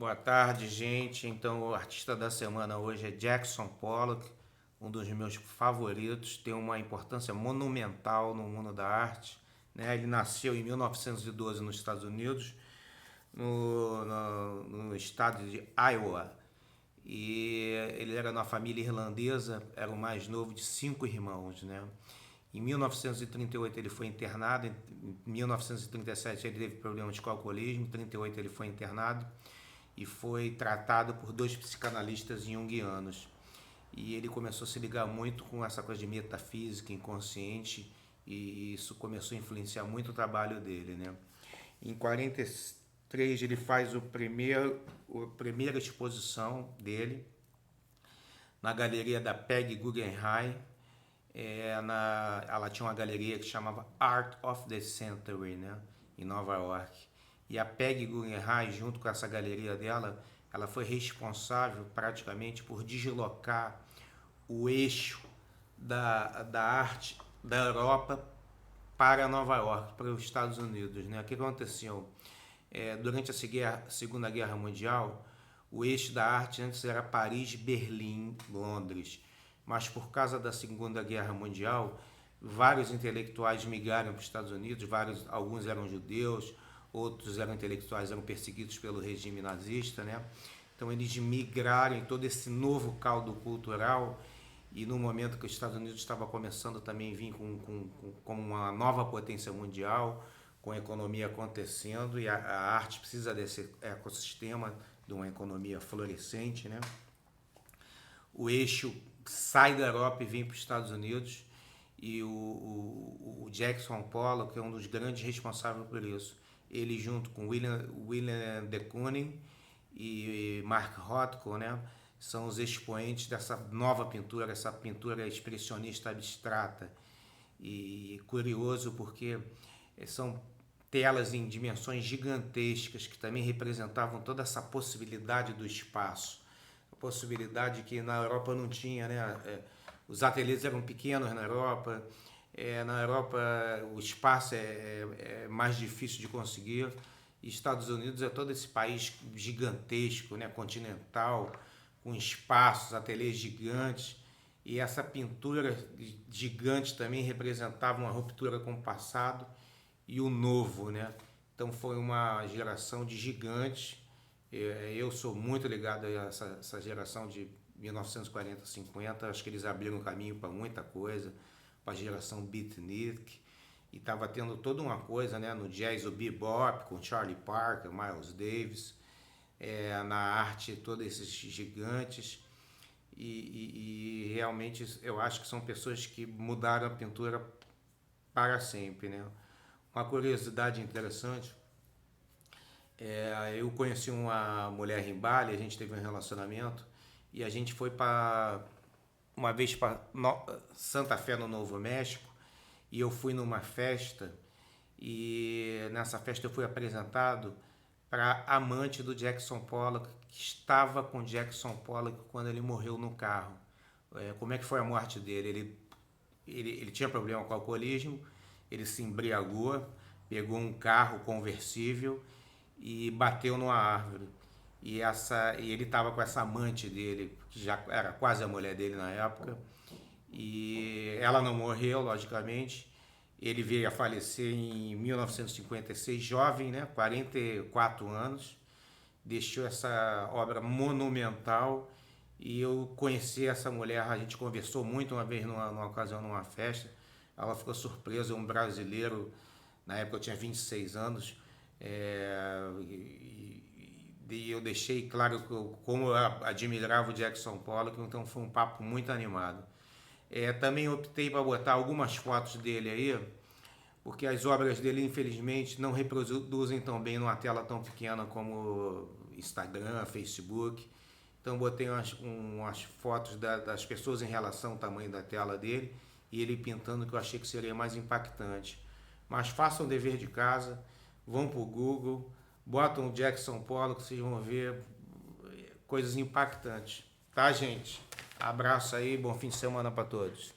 Boa tarde, gente. Então, o artista da semana hoje é Jackson Pollock, um dos meus favoritos. Tem uma importância monumental no mundo da arte, né? Ele nasceu em 1912 nos Estados Unidos, no estado de Iowa. E ele era uma família irlandesa, era o mais novo de 5 irmãos, né? Em 1938 ele foi internado, em 1937 ele teve problemas de alcoolismo, em 38 ele foi internado e foi tratado por 2 psicanalistas junguianos. E ele começou a se ligar muito com essa coisa de metafísica, inconsciente, e isso começou a influenciar muito o trabalho dele, né? Em 43 ele faz a primeira exposição dele na galeria da Peggy Guggenheim. Ela tinha uma galeria que chamava Art of the Century, né, em Nova York. E a Peggy Guggenheim, junto com essa galeria dela, ela foi responsável praticamente por deslocar o eixo da arte da Europa para Nova York, para os Estados Unidos, né? O que aconteceu? Durante a Segunda Guerra Mundial, o eixo da arte antes era Paris, Berlim, Londres. Mas por causa da Segunda Guerra Mundial, vários intelectuais migraram para os Estados Unidos, alguns eram judeus, outros eram intelectuais, eram perseguidos pelo regime nazista, né? Então eles migraram em todo esse novo caldo cultural, e no momento que os Estados Unidos estava começando também a vir com uma nova potência mundial, com a economia acontecendo, e a arte precisa desse ecossistema de uma economia florescente, né? O eixo sai da Europa e vem para os Estados Unidos, e o Jackson Pollock é um dos grandes responsáveis por isso. Ele, junto com William de Kooning e Mark Rothko, né, são os expoentes dessa nova pintura, essa pintura expressionista abstrata. E curioso porque são telas em dimensões gigantescas que também representavam toda essa possibilidade do espaço, a possibilidade que na Europa não tinha, né? Os ateliês eram pequenos na Europa, o espaço é mais difícil de conseguir. E Estados Unidos é todo esse país gigantesco, né, continental, com espaços, ateliês gigantes. E essa pintura gigante também representava uma ruptura com o passado e o novo, né? Então foi uma geração de gigantes. Eu sou muito ligado a essa geração de 1940, 50. Acho que eles abriram caminho para muita coisa, para a geração beatnik. E estava tendo toda uma coisa, né, no jazz, o bebop, com Charlie Parker, Miles Davis, na arte, todos esses gigantes. E realmente eu acho que são pessoas que mudaram a pintura para sempre, né? Uma curiosidade interessante, eu conheci uma mulher em Bali, a gente teve um relacionamento, e a gente foi uma vez para Santa Fé, no Novo México, e eu fui numa festa, e nessa festa eu fui apresentado para a amante do Jackson Pollock, que estava com Jackson Pollock quando ele morreu no carro. Como é que foi a morte dele? Ele tinha problema com alcoolismo, ele se embriagou, pegou um carro conversível e bateu numa árvore. E ele estava com essa amante dele, que já era quase a mulher dele na época, e ela não morreu, logicamente. Ele veio a falecer em 1956, jovem, né, 44 anos, deixou essa obra monumental. E eu conheci essa mulher, a gente conversou muito uma vez numa ocasião, numa festa. Ela ficou surpresa, um brasileiro, na época eu tinha 26 anos, e eu deixei claro como eu admirava o Jackson Pollock, então foi um papo muito animado. Também optei para botar algumas fotos dele aí, porque as obras dele, infelizmente, não reproduzem tão bem numa tela tão pequena como Instagram, Facebook. Então botei umas fotos das pessoas em relação ao tamanho da tela dele, e ele pintando, que eu achei que seria mais impactante. Mas façam o dever de casa, vão para o Google, botam o Jackson Pollock, vocês vão ver coisas impactantes. Tá, gente? Abraço aí, bom fim de semana para todos.